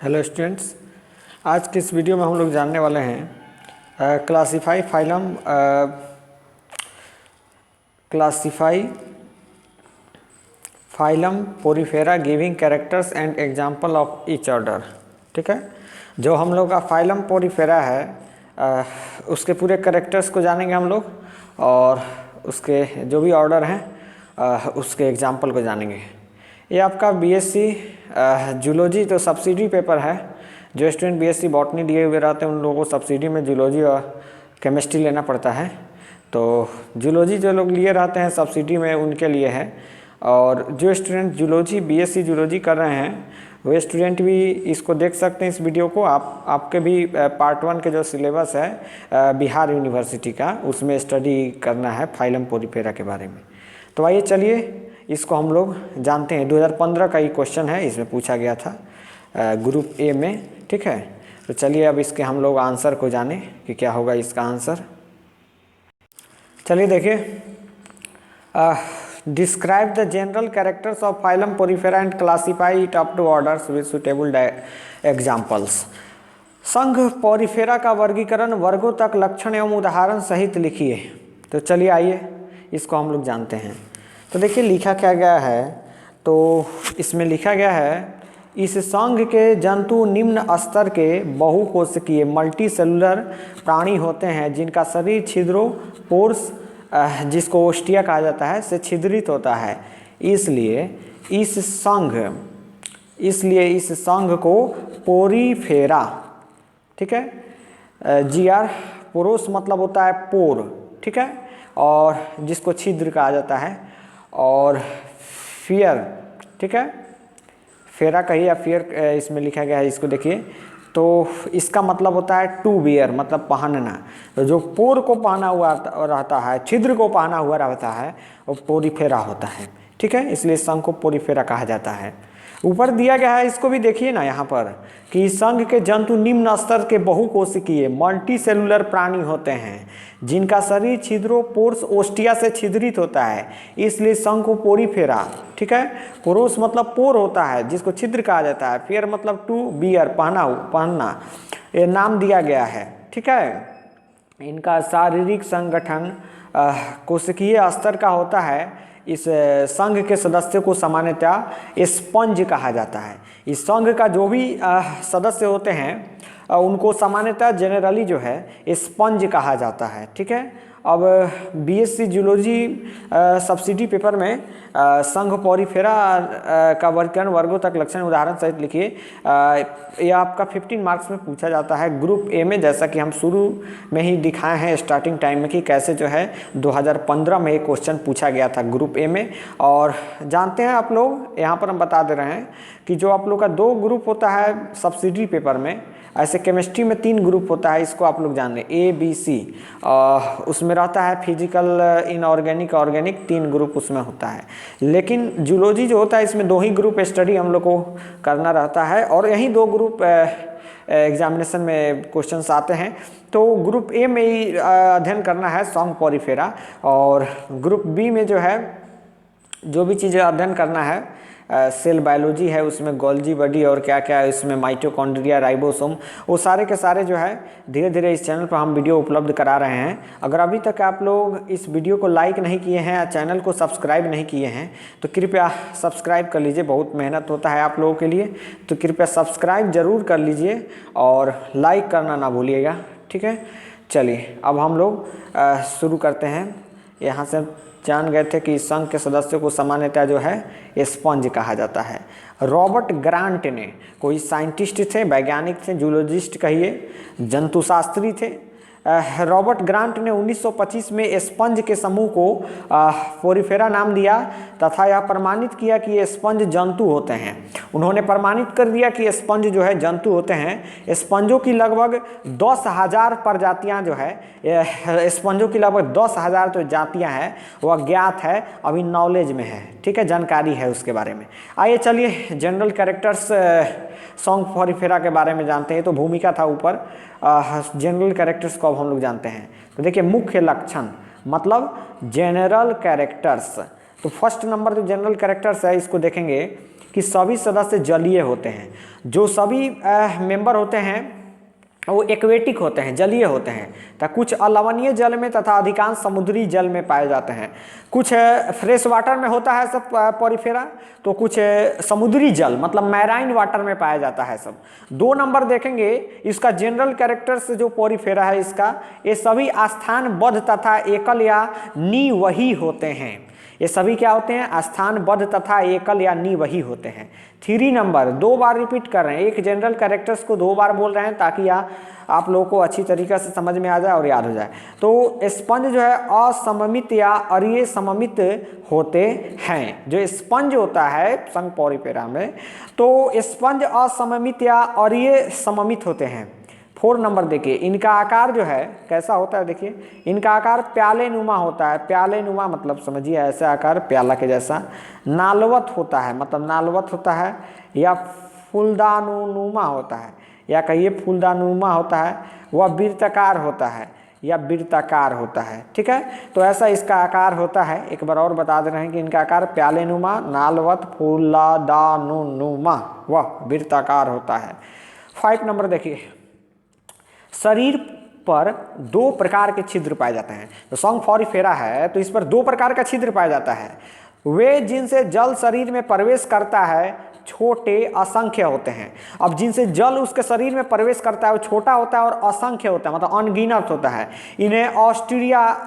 Hello students, आज के इस वीडियो में हम लोग जानने वाले हैं classify phylum Porifera giving characters and example of each order. ठीक है, जो हम लोग का फाइलम पोरीफेरा है उसके पूरे कैरेक्टर्स को जानेंगे हम लोग और उसके जो भी ऑर्डर हैं उसके एग्जांपल को जानेंगे। ये आपका बीएससी जूलॉजी तो सब्सिडी पेपर है। जो स्टूडेंट बीएससी बॉटनी दिए हुए रहते हैं उन लोगों को सब्सिडी में जूलॉजी और केमिस्ट्री लेना पड़ता है। तो जूलॉजी जो लोग लिए रहते हैं सब्सिडी में उनके लिए है, और जो स्टूडेंट जूलॉजी बीएससी जूलॉजी कर रहे हैं वो स्टूडेंट भी इसको देख सकते हैं इस वीडियो को। आपके भी पार्ट 1 के जो सिलेबस है बिहार यूनिवर्सिटी का उसमें स्टडी करना है फाइलम पोरीफेरा के बारे में। तो आइए चलिए इसको हम लोग जानते हैं। 2015 का ये क्वेश्चन है, इसमें पूछा गया था ग्रुप ए में। ठीक है, तो चलिए अब इसके हम लोग आंसर को जाने कि क्या होगा इसका आंसर। चलिए देखिए, describe the general characters of phylum Porifera and classify it up to orders with suitable examples. संघ पोरीफेरा का वर्गीकरण वर्गों तक लक्षण एवं उदाहरण सहित लिखिए। तो चलिए आइए इसको हम लोग जानते हैं। तो देखिए लिखा क्या गया है, तो इसमें लिखा गया है इस संघ के जंतु निम्न स्तर के बहुकोशिकीय मल्टी सेलुलर प्राणी होते हैं जिनका शरीर छिद्रों पोर्स जिसको ओस्टिया कहा जाता है से छिद्रित होता है। इसलिए इस संघ को पोरीफेरा, ठीक है, जीआर पोरोस मतलब होता है पोर, ठीक है, और जिसको छिद्र कहा जाता है, और फियर, ठीक है, फेरा कही या फियर इसमें लिखा गया है। इसको देखिए तो इसका मतलब होता है टू बियर मतलब पहनना। तो जो पोर को पहना हुआ रहता है, छिद्र को पहना हुआ रहता है वो पोरीफेरा होता है। ठीक है, इसलिए संघ को पोरीफेरा कहा जाता है। ऊपर दिया गया है, इसको भी देखिए ना यहाँ पर कि संघ के जंतु निम्न स्तर के बहुकोशिकीय मल्टी सेलुलर प्राणी होते हैं जिनका शरीर छिद्रों पोर्स ओस्टिया से छिद्रित होता है, इसलिए संघ को पोरीफेरा, ठीक है, पोरोस मतलब पोर होता है जिसको छिद्र कहा जाता है, फियर मतलब टू बियर पहनना, ये नाम दिया गया है। ठीक है, इनका शारीरिक संगठन कोशिकीय स्तर का होता है। इस संघ के सदस्यों को सामान्यतः स्पंज कहा जाता है। इस संघ का जो भी सदस्य होते हैं उनको सामान्यतः जनरली जो है स्पंज कहा जाता है। ठीक है, अब बीएससी जूलॉजी सब्सिडी पेपर में संघ पोरीफेरा का वर्गीकरण वर्गों तक लक्षण उदाहरण सहित लिखिए। यह आपका 15 मार्क्स में पूछा जाता है ग्रुप ए में, जैसा कि हम शुरू में ही दिखाए हैं स्टार्टिंग टाइम में कि कैसे जो है 2015 में एक क्वेश्चन पूछा गया था ग्रुप ए में। और जानते हैं आप लोग, यहाँ पर हम बता दे रहे हैं कि जो आप लोग का 2 ग्रुप होता है सब्सिडी पेपर में, ऐसे केमिस्ट्री में 3 ग्रुप होता है, इसको आप लोग जान लें ए बी सी। उसमें रहता है फिजिकल, इनऑर्गेनिक, ऑर्गेनिक, 3 ग्रुप उसमें होता है। लेकिन जूलॉजी जो होता है इसमें 2 ही ग्रुप स्टडी हम लोग को करना रहता है और यही 2 ग्रुप एग्जामिनेशन में क्वेश्चंस आते हैं। तो ग्रुप ए में ही अध्ययन करना है संघ पोरीफेरा, और ग्रुप बी में जो है जो भी चीज़ें अध्ययन करना है सेल बायोलॉजी है, उसमें गोल्जी बॉडी और क्या क्या है, इसमें माइटोकॉन्ड्रिया, राइबोसोम, वो सारे के सारे जो है धीरे धीरे इस चैनल पर हम वीडियो उपलब्ध करा रहे हैं। अगर अभी तक आप लोग इस वीडियो को लाइक नहीं किए हैं, चैनल को सब्सक्राइब नहीं किए हैं, तो कृपया सब्सक्राइब कर लीजिए। बहुत मेहनत होता है आप लोगों के लिए, तो कृपया सब्सक्राइब जरूर कर लीजिए और लाइक करना ना भूलिएगा। ठीक है, चलिए अब हम लोग शुरू करते हैं। यहाँ से जान गए थे कि संघ के सदस्यों को सामान्यतः जो है स्पंज कहा जाता है। रॉबर्ट ग्रांट ने, कोई साइंटिस्ट थे, वैज्ञानिक थे, जूलॉजिस्ट कहिए, जंतुशास्त्री थे। रॉबर्ट ग्रांट ने 1925 में स्पंज के समूह को पोरीफेरा नाम दिया तथा यह प्रमाणित किया कि ये स्पंज जंतु होते हैं। उन्होंने प्रमाणित कर दिया कि स्पंज जो है जंतु होते हैं। स्पंजों की लगभग 10,000 प्रजातियां जो है, स्पंजों की लगभग 10,000 जो जातियां हैं वह ज्ञात है, अभी नॉलेज में है। ठीक है, जानकारी है उसके बारे में। आइए चलिए जनरल कैरेक्टर्स संघ पोरीफेरा के बारे में जानते हैं। तो भूमिका था ऊपर, जनरल कैरेक्टर्स को अब हम लोग जानते हैं। तो देखिए मुख्य लक्षण मतलब जनरल कैरेक्टर्स। तो फर्स्ट नंबर जो जनरल कैरेक्टर्स है इसको देखेंगे कि सभी सदस्य जलीय होते हैं। जो सभी मेंबर होते हैं वो एक्वेटिक होते हैं, जलीय होते हैं, तो कुछ अलवणीय जल में तथा अधिकांश समुद्री जल में पाए जाते हैं। कुछ फ्रेश वाटर में होता है सब पॉरीफेरा, तो कुछ समुद्री जल मतलब मैराइन वाटर में पाया जाता है सब। 2 नंबर देखेंगे इसका जनरल कैरेक्टर्स जो पॉरीफेरा है इसका, ये सभी स्थानबद्ध तथा एकल या निवही होते हैं। ये सभी क्या होते हैं? स्थानबद्ध तथा एकल या निवही होते हैं। 3 नंबर 2 बार रिपीट कर रहे हैं, एक जनरल कैरेक्टर्स को 2 बार बोल रहे हैं ताकि आप लोगों को अच्छी तरीके से समझ में आ जाए और याद हो जाए। तो स्पंज जो है असममित या अरीय सममित होते हैं। जो स्पंज होता है संघ पॉरीफेरा में, तो स्पंज असममित या अरीय सममित होते हैं। 4 नंबर देखिए, इनका आकार जो है कैसा होता है, देखिए इनका आकार प्याले नुमा होता है। प्याले नुमा मतलब समझिए ऐसा आकार प्याला के जैसा। नालवत होता है मतलब नालवत होता है, या फूलदानुमा होता है, या कहिए फूलदानुमा होता है। वह वृत्ताकार होता है या वृत्ताकार होता है। ठीक है, तो ऐसा इसका आकार होता है। एक बार और बता दे रहे हैं कि इनका आकार प्याले नुमा, नालवत, फूलदानुमा, वह वृत्ताकार होता है। 5 नंबर देखिए, शरीर पर 2 प्रकार के छिद्र पाए जाते हैं। तो संघ पॉरीफेरा है तो इस पर 2 प्रकार का छिद्र पाया जाता है। वे जिनसे जल शरीर में प्रवेश करता है छोटे असंख्य होते हैं। अब जिनसे जल उसके शरीर में प्रवेश करता है वो छोटा होता है और असंख्य होता है, मतलब अनगिनत होता है। इन्हें ऑस्ट्रिया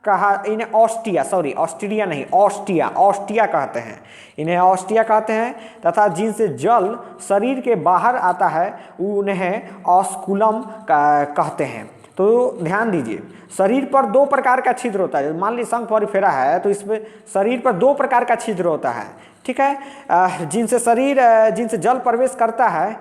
कहते हैं। इन्हें ऑस्टिया कहते हैं। तथा जिनसे जल शरीर के बाहर आता है उन्हें ऑस्कुलम कहते हैं। तो ध्यान दीजिए, शरीर पर 2 प्रकार का छिद्र होता है। मान लीजिए संघ पॉरीफेरा है तो इसमें शरीर पर 2 प्रकार का छिद्र होता है। ठीक है, जिनसे जल प्रवेश करता है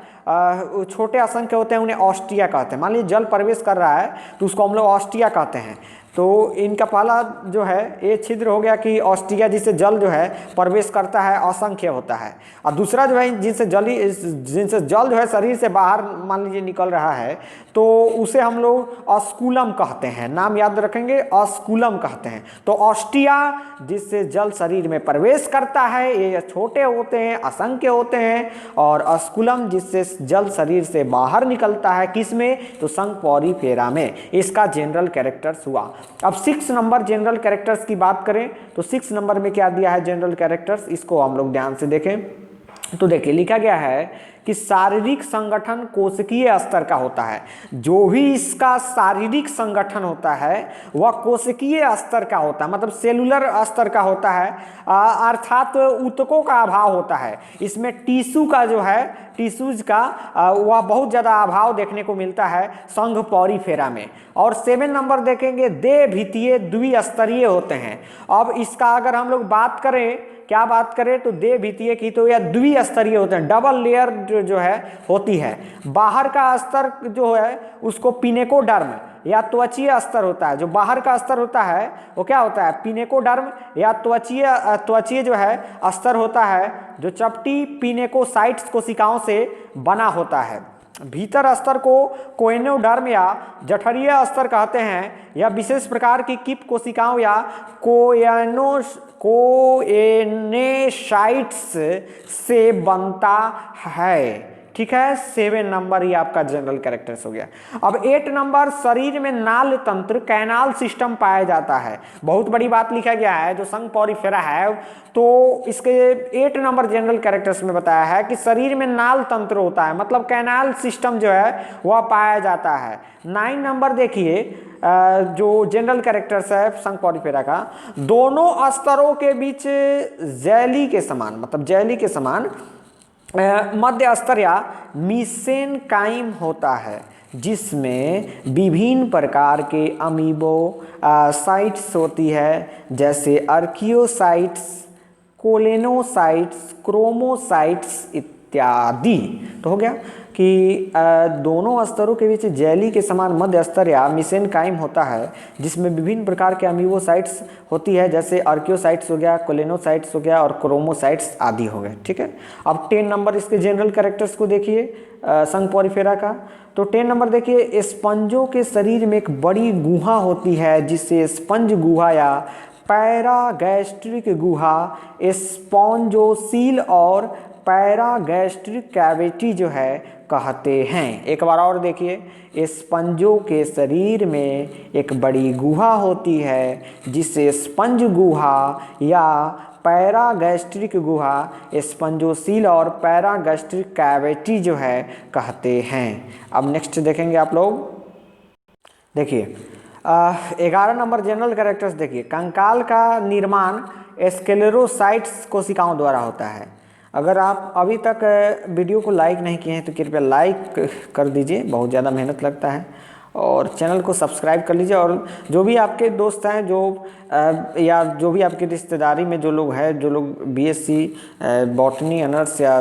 छोटे असंख्य होते हैं, उन्हें ऑस्टिया कहते हैं। मान लीजिए जल प्रवेश कर रहा है तो उसको हम लोग ऑस्टिया कहते हैं। तो इनका पहला जो है ये छिद्र हो गया कि ऑस्टिया, जिससे जल जो है प्रवेश करता है असंख्य होता है। और दूसरा जो है जिनसे जल जो है शरीर से बाहर मान लीजिए निकल रहा है तो उसे हम लोग ऑस्कुलम कहते हैं। नाम याद रखेंगे, ऑस्कुलम कहते हैं। तो ऑस्टिया जिससे जल शरीर में प्रवेश करता है ये छोटे होते हैं, असंख्य होते हैं। और ऑस्कुलम जिससे जल शरीर से बाहर निकलता है, किस में? तो संघ पॉरीफेरा में। इसका जनरल कैरेक्टर्स हुआ। अब 6 नंबर जनरल कैरेक्टर्स की बात करें तो 6 नंबर में क्या दिया है जनरल कैरेक्टर्स, इसको हम लोग ध्यान से देखें। तो देखिए लिखा गया है कि शारीरिक संगठन कोशिकीय स्तर का होता है। जो भी इसका शारीरिक संगठन होता है वह कोशिकीय स्तर का होता है, मतलब सेलुलर स्तर का होता है, अर्थात ऊतकों का अभाव होता है। इसमें टिश्यू का जो है, टिश्यूज का वह बहुत ज़्यादा अभाव देखने को मिलता है संघ पॉरीफेरा में। और 7 नंबर देखेंगे, देह भित्तीय द्विस्तरीय होते हैं। अब इसका अगर हम लोग बात करें, क्या बात करें, तो देह भित्तीय की तो यह द्विस्तरीय होते हैं, डबल लेयर जो है होती है। बाहर का स्तर जो है उसको पिनेकोडर्म या त्वचीय स्तर होता है। जो बाहर का स्तर होता है वो क्या होता है? पिनेकोडर्म या त्वचीय जो है स्तर होता है, जो चपटी पिनेकोसाइट्स कोशिकाओं से बना होता है। भीतर स्तर को कोएनोडर्म या जठरीय स्तर कहते हैं। यह विशेष प्रकार की कीप कोशिकाओं या कोएनेसाइट्स से बनता है। ठीक है, 7 नंबर ही आपका जनरल कैरेक्टर्स हो गया। अब 8 नंबर, शरीर में नाल तंत्र कैनाल सिस्टम पाया जाता है। बहुत बड़ी बात लिखा गया है जो संघ पॉरीफेरा है, तो इसके 8 नंबर जनरल कैरेक्टर्स में बताया है कि शरीर में नाल तंत्र होता है, मतलब कैनाल सिस्टम जो है वह पाया जाता है। 9 नंबर देखिए, जो जनरल कैरेक्टर्स है संघ पॉरीफेरा का, दोनों स्तरों के बीच जेली के समान, मतलब जेली के समान मध्य स्तर या मीसेनकाइम होता है, जिसमें विभिन्न प्रकार के अमीबो साइट्स होती है, जैसे अर्कियोसाइट्स, कोलेनोसाइट्स, क्रोमोसाइट्स इत्यादि। तो हो गया कि दोनों स्तरों के बीच जेली के समान मध्य स्तर या मीसेनकाइम होता है, जिसमें विभिन्न प्रकार के अमीबोसाइट्स होती है, जैसे अर्कियोसाइट्स हो गया, कोलेनोसाइट्स हो गया और क्रोमोसाइट्स आदि हो गए। ठीक है, अब 10 नंबर इसके जनरल कैरेक्टर्स को देखिए संघ पॉरीफेरा का। तो 10 नंबर देखिए, स्पंजों के शरीर में एक बड़ी गुहा होती है जिसे स्पंज गुहा या पैरागैस्ट्रिक गुहा, स्पॉन्जोसील और पैरागैस्ट्रिक कैविटी जो है कहते हैं। एक बार और देखिए, स्पंजों के शरीर में एक बड़ी गुहा होती है जिसे स्पंज गुहा या पैरागैस्ट्रिक गुहा, स्पंजोसील और पैरागैस्ट्रिक कैविटी जो है कहते हैं। अब नेक्स्ट देखेंगे आप लोग, देखिए 11 नंबर जनरल कैरेक्टर्स देखिए, कंकाल का निर्माण स्क्लेरोसाइट्स कोशिकाओं द्वारा होता है। अगर आप अभी तक वीडियो को लाइक नहीं किए हैं तो कृपया लाइक कर दीजिए, बहुत ज़्यादा मेहनत लगता है, और चैनल को सब्सक्राइब कर लीजिए। और जो भी आपके दोस्त हैं जो या जो भी आपकी रिश्तेदारी में जो लोग हैं, जो लोग बीएससी बॉटनी ऑनर्स या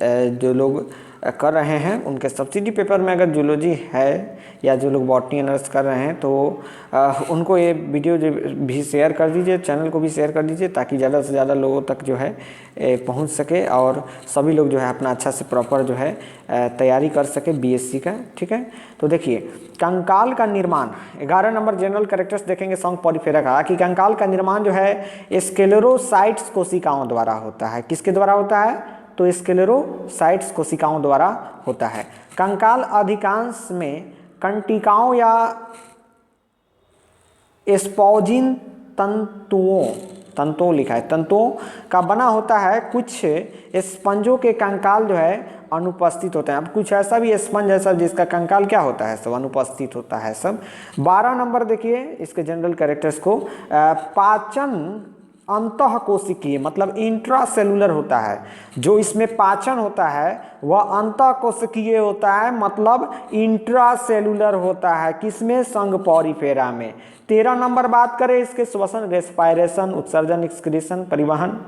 जो लोग कर रहे हैं, उनके सब्सिडी पेपर में अगर जूलॉजी है या जो लोग बॉटनी ऑनर्स कर रहे हैं तो उनको ये वीडियो जो भी शेयर कर दीजिए, चैनल को भी शेयर कर दीजिए, ताकि ज़्यादा से ज़्यादा लोगों तक जो है पहुंच सके और सभी लोग जो है अपना अच्छा से प्रॉपर जो है तैयारी कर सके बीएससी का। ठीक है, तो देखिए कंकाल का निर्माण, 11 नंबर जनरल कैरेक्टर्स देखेंगे संघ पॉलीफेरा का, कि कंकाल का निर्माण जो है स्क्लेरोसाइट्स कोशिकाओं द्वारा होता है। किसके द्वारा होता है? तो स्क्लेरोसाइट्स कोशिकाओं द्वारा होता है। कंकाल अधिकांश में कंटिकाओं या स्पॉजिन तंतुओं लिखा है, तंतुओं का बना होता है। कुछ स्पंजों के कंकाल जो है अनुपस्थित होते हैं। अब कुछ ऐसा भी स्पंज है सब जिसका कंकाल क्या होता है, सब अनुपस्थित होता है सब। 12 नंबर देखिए इसके जनरल कैरेक्टर्स को, पाचन अंतः कोशिकीय मतलब इंट्रासेलुलर होता है। जो इसमें पाचन होता है वह अंतः कोशिकीय होता है, मतलब इंट्रासेलुलर होता है। किसमें? संघ पॉलीफेरा में। 13 नंबर बात करें इसके श्वसन, रेस्पायरेशन, उत्सर्जन, एक्सक्रीशन, परिवहन,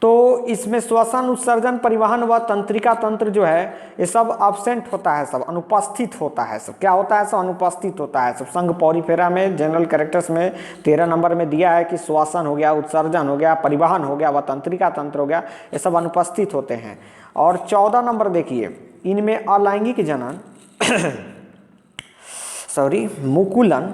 तो इसमें श्वसन, उत्सर्जन, परिवहन व तंत्रिका तंत्र जो है ये सब अब्सेंट होता है, सब अनुपस्थित होता है। सब क्या होता है? सब अनुपस्थित होता है। सब संघ पॉलीफेरा में जनरल कैरेक्टर्स में 13 नंबर में दिया है कि श्वसन हो गया, उत्सर्जन हो गया, परिवहन हो गया व तंत्रिका तंत्र हो गया, ये सब अनुपस्थित होते हैं। और 14 नंबर देखिए, इनमें अलैंगिक जनन मुकुलन,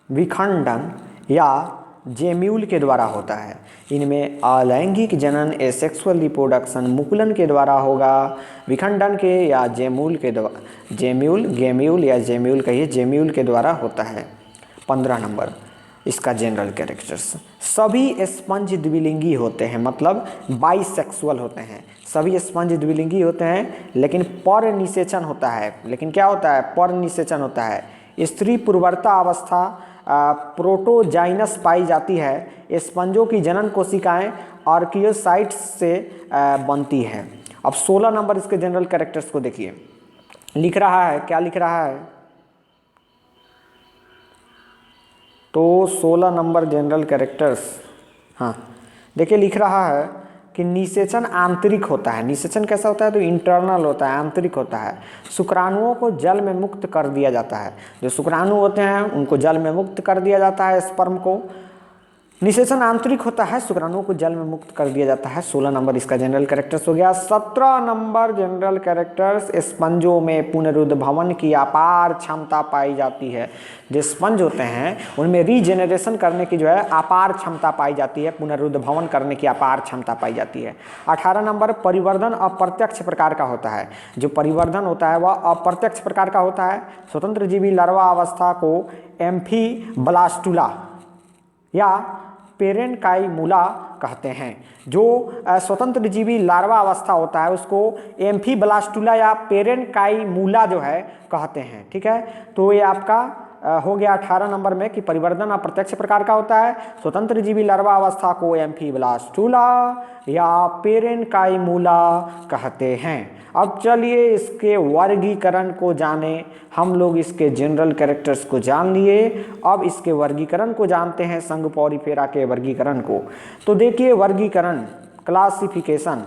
विखंडन या जेम्यूल के द्वारा होता है। इनमें अलैंगिक जनन एसेक्सुअल रिप्रोडक्शन मुकुलन के द्वारा होगा, विखंडन के या जेम्यूल के द्वारा, गेम्यूल या जेम्यूल कहिए, जेम्यूल के द्वारा होता है। 15 नंबर इसका जनरल कैरेक्टर्स, सभी स्पंज द्विलिंगी होते हैं, मतलब बाइसेक्सुअल होते हैं। सभी स्पंज द्विलिंगी होते हैं, लेकिन पर निषेचन होता है। लेकिन क्या होता है? पर निषेचन होता है। स्त्री पूर्वता अवस्था प्रोटोजाइनस पाई जाती है। स्पंजों की जनन कोशिकाएं आर्कियोसाइट्स से बनती है। अब 16 नंबर इसके जनरल कैरेक्टर्स को देखिए, लिख रहा है, क्या लिख रहा है? तो 16 नंबर जनरल कैरेक्टर्स, हाँ देखिए लिख रहा है कि निषेचन आंतरिक होता है। निषेचन कैसा होता है? तो इंटरनल होता है, आंतरिक होता है। शुक्राणुओं को जल में मुक्त कर दिया जाता है। जो शुक्राणु होते हैं उनको जल में मुक्त कर दिया जाता है, स्पर्म को। निषेचन आंतरिक होता है, शुक्राणुओं को जल में मुक्त कर दिया जाता है। 16 नंबर इसका जनरल कैरेक्टर्स हो गया। 17 नंबर जनरल कैरेक्टर्स, स्पंजों में पुनरुद्भवन की अपार क्षमता पाई जाती है। जो स्पंज होते हैं उनमें रीजेनरेशन करने की जो है अपार क्षमता पाई जाती है, पुनरुद्भवन करने की अपार क्षमता पाई जाती है। 18 नंबर परिवर्धन अप्रत्यक्ष प्रकार का होता है। जो परिवर्धन होता है वह अप्रत्यक्ष प्रकार का होता है। स्वतंत्र जीवी लार्वा अवस्था को एम्फीब्लास्टुला या पेरेनकाइमूला कहते हैं। जो स्वतंत्र जीवी लार्वा अवस्था होता है उसको एम्फीब्लास्टुला या पेरेनकाइमूला जो है कहते हैं। ठीक है, तो ये आपका हो गया 18 नंबर में कि परिवर्धन अप्रत्यक्ष प्रकार का होता है। स्वतंत्र जीवी लार्वा अवस्था को एम्फीब्लास्टुला या पेरेनकाइमूला कहते हैं। अब चलिए इसके वर्गीकरण को जाने। हम लोग इसके जनरल कैरेक्टर्स को जान लिए, अब इसके वर्गीकरण को जानते हैं, संघ पॉलीफेरा के वर्गीकरण को। तो देखिए वर्गीकरण, क्लासिफिकेशन,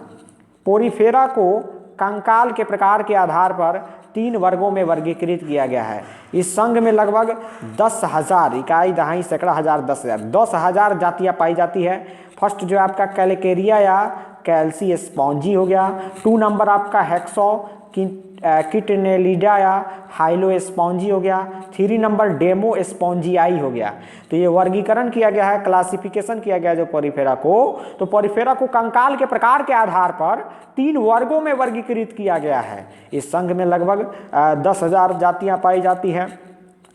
पॉलीफेरा को कंकाल के प्रकार के आधार पर 3 वर्गों में वर्गीकृत किया गया है। इस संघ में लगभग 10,000 इकाई, दहाई, सैकड़ा, हजार, 10,000 जातियाँ पाई जाती है। फर्स्ट जो आपका कैलकेरिया या कैल्सी स्पॉन्जी हो गया। 2 नंबर आपका हेक्सो किटनेलिडा या हाइलोस्पॉन्जी हो गया। 3 नंबर डेमोस्पॉन्जियाई हो गया। तो ये वर्गीकरण किया गया है, क्लासिफिकेशन किया गया जो पॉरीफेरा को, तो पॉरीफेरा को कंकाल के प्रकार के आधार पर 3 वर्गों में वर्गीकृत किया गया है। इस संघ में लगभग 10,000 जातियां पाई जाती हैं।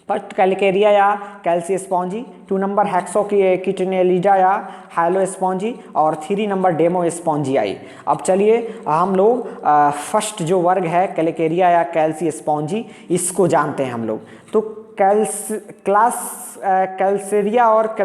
फर्स्ट कैलकेरिया या कैल्सीस्पॉन्जी, 2 नंबर किटनेलिडा या हाइलोस्पॉन्जी और 3 नंबर डेमोस्पॉन्जियाई। अब चलिए हम लोग फर्स्ट जो वर्ग है कैलकेरिया या कैल्सीस्पॉन्जी, इसको जानते हैं हम लोग। तो कैल्सेरिया और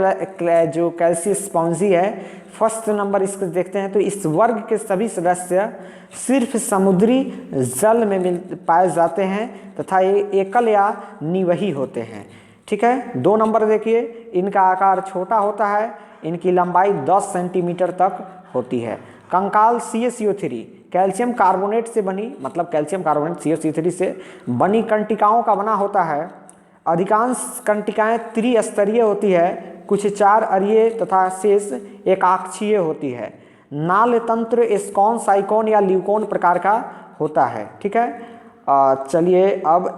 जो कैल्सीस्पॉन्जी है, फर्स्ट नंबर इसको देखते हैं। तो इस वर्ग के सभी सदस्य सिर्फ समुद्री जल में पाए जाते हैं तथा ये एकल या निवही होते हैं। ठीक है। 2 नंबर देखिए, इनका आकार छोटा होता है, इनकी लंबाई 10 सेंटीमीटर तक होती है। कंकाल CaCO3 कैल्शियम कार्बोनेट से बनी, मतलब कैल्शियम कार्बोनेट CaCO3 से बनी कंटिकाओं का बना होता है। अधिकांश कंटिकाएं त्रिस्तरीय होती है, कुछ 4 अरीय तथा शेष एकाक्षीय होती है। नाल तंत्र एस्कॉन, साइकोन या ल्यूकोन प्रकार का होता है। ठीक है। चलिए अब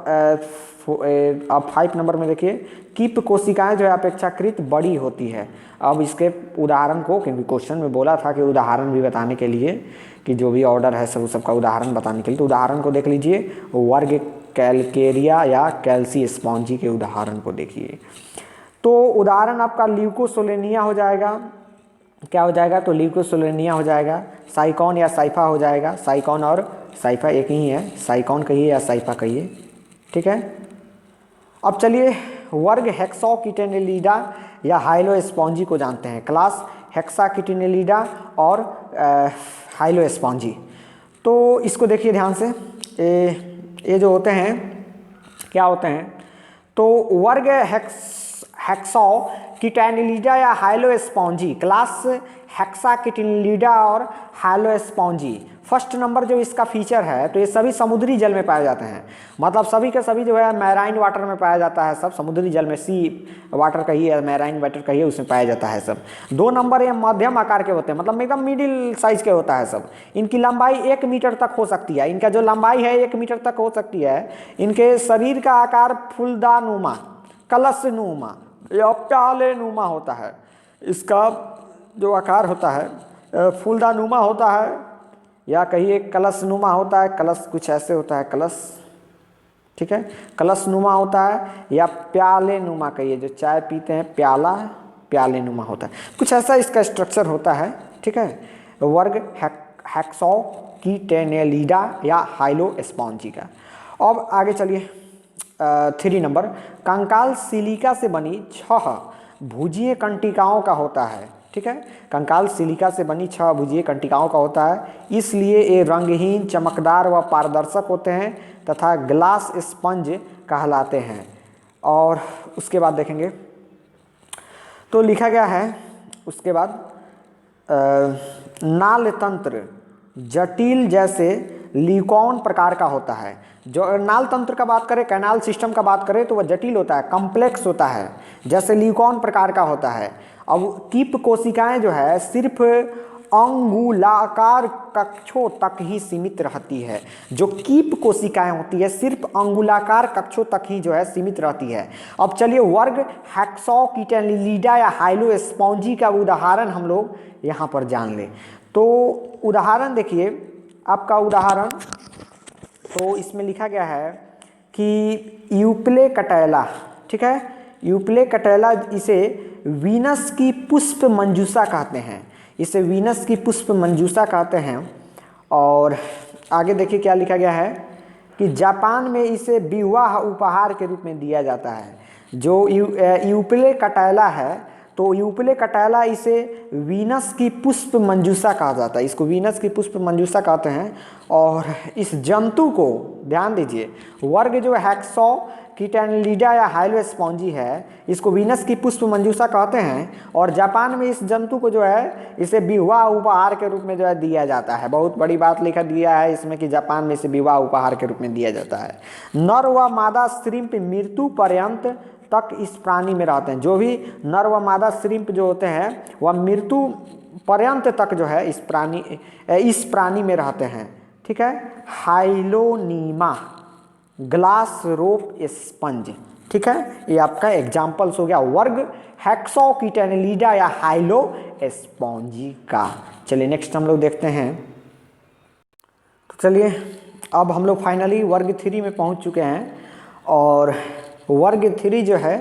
5 नंबर में देखिए, कीप कोशिकाएं जो है अपेक्षाकृत बड़ी होती है। अब इसके उदाहरण को, क्योंकि क्वेश्चन में बोला था कि उदाहरण भी बताने के लिए, कि जो भी ऑर्डर है सब सबका उदाहरण बताने के लिए, तो उदाहरण को देख लीजिए। वर्ग कैलकेरिया या कैल्सीस्पॉन्जी के उदाहरण को देखिए। तो उदाहरण आपका ल्यूकोसोलेनिया हो जाएगा। क्या हो जाएगा? तो ल्यूकोसोलेनिया हो जाएगा। साइकॉन या साइफा हो जाएगा। साइकॉन और साइफा एक ही है, साइकॉन कहिए या साइफा कहिए। ठीक है। अब चलिए वर्ग हेक्सोकिटेनेलिडा या हाइलोस्पॉन्जी को जानते हैं। क्लास हेक्साकिटेनेलिडा और हाइलोस्पॉन्जी। तो इसको देखिए ध्यान से, ये जो होते हैं क्या होते हैं? तो वर्ग हेक्सोकिटेनेलिडा या हाइलोस्पॉन्जी, क्लास हेक्साकिटेनेलिडा और हाइलोस्पॉन्जी। फर्स्ट नंबर जो इसका फीचर है, तो ये सभी समुद्री जल में पाए जाते हैं। मतलब सभी के सभी जो है मैराइन वाटर में पाया जाता है, सब समुद्री जल में, सी वाटर कहिए या मैराइन वाटर कहिए, उसमें पाया जाता है सब। 2 नंबर ये मध्यम आकार के होते हैं, मतलब एकदम मिडिल साइज के होता है सब। इनकी लंबाई 1 मीटर तक हो सकती है। इनका जो लंबाई है 1 मीटर तक हो सकती है। इनके शरीर का आकार फूलदानुमा, कलशनुमा या प्याले नुमा होता है। इसका जो आकार होता है फूलदानुमा होता है, या कहिए कलशनुमा होता है। कलश कुछ ऐसे होता है, कलश। ठीक है। कलशनुमा होता है, या प्याले नुमा कहिए, जो चाय पीते हैं प्याला, प्याले नुमा होता है। कुछ ऐसा इसका स्ट्रक्चर होता है। ठीक है। वर्ग हेक्सोकिटेनेलिडा या हाइलोस्पॉन्जी का। अब आगे चलिए 3 नंबर, कंकाल सिलिका से बनी 6 भुजीय कंटिकाओं का होता है। ठीक है। कंकाल सिलिका से बनी 6 भुजीय कंटिकाओं का होता है, इसलिए ये रंगहीन, चमकदार व पारदर्शक होते हैं तथा ग्लास स्पंज कहलाते हैं। और उसके बाद देखेंगे तो लिखा गया है, उसके बाद नाल तंत्र जटिल जैसे ल्यूकोन प्रकार का होता है। जो नाल तंत्र का बात करें, कैनाल सिस्टम का बात करें, तो वह जटिल होता है, कॉम्प्लेक्स होता है, जैसे ल्यूकोन प्रकार का होता है। अब कीप कोशिकाएं जो है सिर्फ अंगुलाकार कक्षों तक ही सीमित रहती है। जो कीप कोशिकाएं होती है सिर्फ अंगुलाकार कक्षों तक ही जो है सीमित रहती है। अब चलिए वर्ग हेक्सोकिटेनेलिडा या हाइलोस्पॉन्जी का उदाहरण हम लोग यहाँ पर जान लें। तो उदाहरण देखिए आपका उदाहरण, तो इसमें लिखा गया है कि यूप्लेकटैला। ठीक है। यूप्लेकटैला इसे वीनस की पुष्प मंजूषा कहते हैं। इसे वीनस की पुष्प मंजूषा कहते हैं। और आगे देखिए क्या लिखा गया है कि जापान में इसे विवाह उपहार के रूप में दिया जाता है। जो यूप्लेकटैला है, तो यूप्लेकटैला इसे वीनस की पुष्प मंजूषा कहा जाता है। इसको वीनस की पुष्प मंजूषा कहते हैं। और इस जंतु को ध्यान दीजिए, वर्ग जो हेक्सोकिटेनेलिडा या हाइलोस्पॉन्जी है, इसको वीनस की पुष्प मंजूषा कहते हैं। और जापान में इस जंतु को जो है इसे विवाह उपहार के रूप में जो है दिया जाता है। बहुत बड़ी बात लिखा दिया है इसमें कि जापान में इसे विवाह उपहार के रूप में दिया जाता है। नर व मादा श्रिम्प मृत्यु पर्यंत तक इस प्राणी में रहते हैं। जो भी नर व मादा श्रिम्प जो होते हैं वह मृत्यु पर्यंत तक जो है इस प्राणी में रहते हैं। ठीक है, हाइलोनीमा, ग्लास रोप स्पंज, ठीक है, ये आपका एग्जाम्पल्स हो गया वर्ग हेक्सोकिटेनिलिडा या हाइलो स्पॉन्जी का। चलिए नेक्स्ट हम लोग देखते हैं। तो चलिए अब हम लोग फाइनली वर्ग 3 में पहुंच चुके हैं, और वर्ग 3 जो है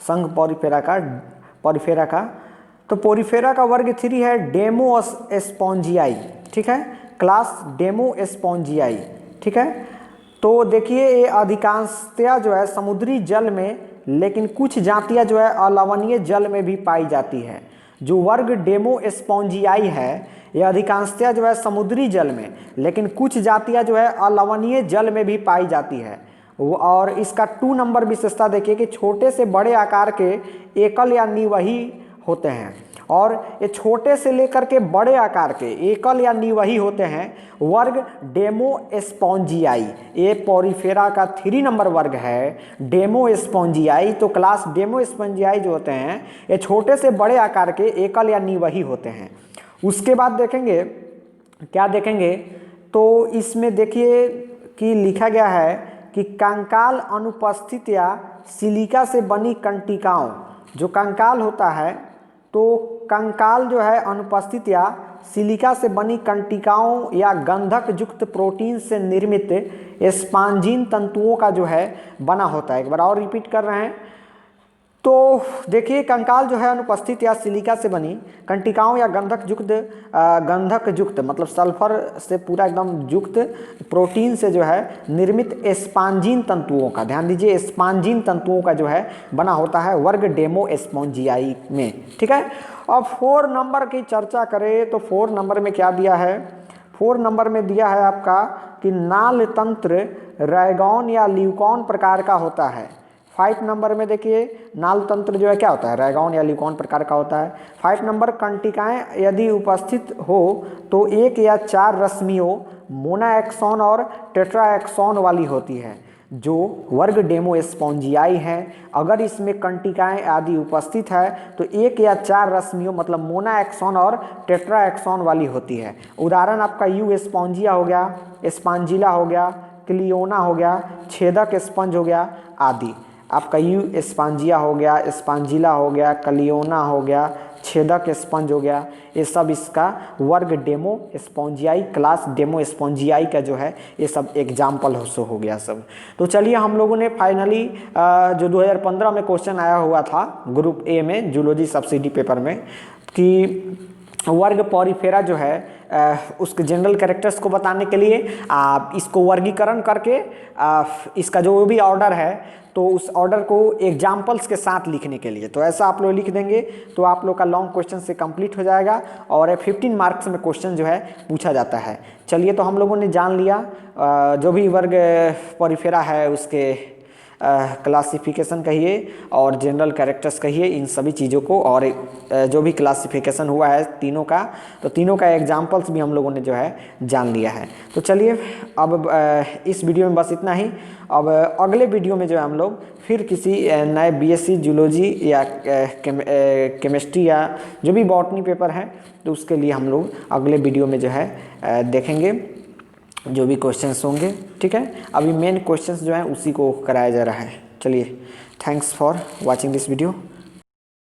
संघ पॉरीफेरा का, तो पॉरीफेरा का वर्ग 3 है डेमो स्पॉन्जियाई, ठीक है, क्लास डेमो स्पॉन्जियाई, ठीक है। तो देखिए ये अधिकांशतया जो है समुद्री जल में, लेकिन कुछ जातियां जो है अलवणीय जल में भी पाई जाती है। जो वर्ग डेमो स्पॉन्जियाई है यह अधिकांशतया जो है समुद्री जल में, लेकिन कुछ जातियां जो है अलवणीय जल में भी पाई जाती है। और इसका 2 नंबर विशेषता देखिए कि छोटे से बड़े आकार के एकल या निवही होते हैं, और ये छोटे से लेकर के बड़े आकार के एकल या निवही होते हैं। वर्ग डेमो स्पॉन्जियाई, ये पॉरीफेरा का 3 नंबर वर्ग है डेमो स्पॉन्जियाई। तो क्लास डेमो स्पॉन्जियाई जो होते हैं ये छोटे से बड़े आकार के एकल या निवही होते हैं। उसके बाद देखेंगे, क्या देखेंगे, तो इसमें देखिए कि लिखा गया है कि कंकाल अनुपस्थित या सिलिका से बनी कंटिकाओं, जो कंकाल होता है तो कंकाल जो है अनुपस्थित या सिलिका से बनी कंटिकाओं या गंधक युक्त प्रोटीन से निर्मित स्पांजीन तंतुओं का जो है बना होता है। एक बार और रिपीट कर रहे हैं, तो देखिए कंकाल जो है अनुपस्थित या सिलिका से बनी कंटिकाओं या गंधक युक्त मतलब सल्फर से पूरा एकदम युक्त प्रोटीन से जो है निर्मित स्पांजीन तंतुओं का, ध्यान दीजिए स्पांजीन तंतुओं का जो है बना होता है वर्ग डेमो स्पॉन्जियाई में, ठीक है। अब 4 नंबर की चर्चा करें तो 4 नंबर में क्या दिया है, 4 नंबर में दिया है आपका कि नाल तंत्र रैगॉन या ल्यूकॉन प्रकार का होता है। 5 नंबर में देखिए नाल तंत्र जो है क्या होता है, रैगॉन या ल्यूकॉन प्रकार का होता है। 5 नंबर कंटिकाएं यदि उपस्थित हो तो 1 या 4 रश्मियों मोनाएक्सॉन और टेट्राएक्सॉन वाली होती है, जो वर्ग डेमो स्पॉन्जियाई है। अगर इसमें कंटिकाएं आदि उपस्थित है तो 1 या 4 रश्मियों मतलब मोनाएक्सॉन और टेट्राएक्सॉन वाली होती है। उदाहरण आपका यू स्पॉन्जिया हो गया, स्पॉन्जिला हो गया, क्लियोना हो गया, छेदक स्पंज हो गया आदि। आपका यू स्पॉन्जिया हो गया, स्पॉन्जिला हो गया, क्लियोना हो गया, छेदक स्पंज हो गया, ये सब इसका वर्ग डेमो स्पॉन्जियाई, क्लास डेमो स्पॉन्जियाई का जो है ये सब एग्जाम्पल हो गया सब। तो चलिए हम लोगों ने फाइनली जो 2015 में क्वेश्चन आया हुआ था ग्रुप ए में जूलॉजी सब्सिडी पेपर में, कि वर्ग पॉरीफेरा जो है उसके जनरल कैरेक्टर्स को बताने के लिए आप इसको वर्गीकरण करके इसका जो भी ऑर्डर है तो उस ऑर्डर को एग्जाम्पल्स के साथ लिखने के लिए, तो ऐसा आप लोग लिख देंगे तो आप लोग का लॉन्ग क्वेश्चन से कंप्लीट हो जाएगा और 15 मार्क्स में क्वेश्चन जो है पूछा जाता है। चलिए तो हम लोगों ने जान लिया जो भी वर्ग पॉरीफेरा है उसके क्लासिफिकेशन कहिए और जनरल कैरेक्टर्स कहिए, इन सभी चीज़ों को, और जो भी क्लासिफिकेशन हुआ है तीनों का, तो तीनों का एग्जाम्पल्स भी हम लोगों ने जो है जान लिया है। तो चलिए अब इस वीडियो में बस इतना ही। अब अगले वीडियो में जो है हम लोग फिर किसी नए बीएससी जूलॉजी या केमिस्ट्री या जो भी बॉटनी पेपर है तो उसके लिए हम लोग अगले वीडियो में जो है देखेंगे जो भी क्वेश्चंस होंगे, ठीक है। अभी मेन क्वेश्चंस जो हैं उसी को कराया जा रहा है। चलिए, thanks for watching this video.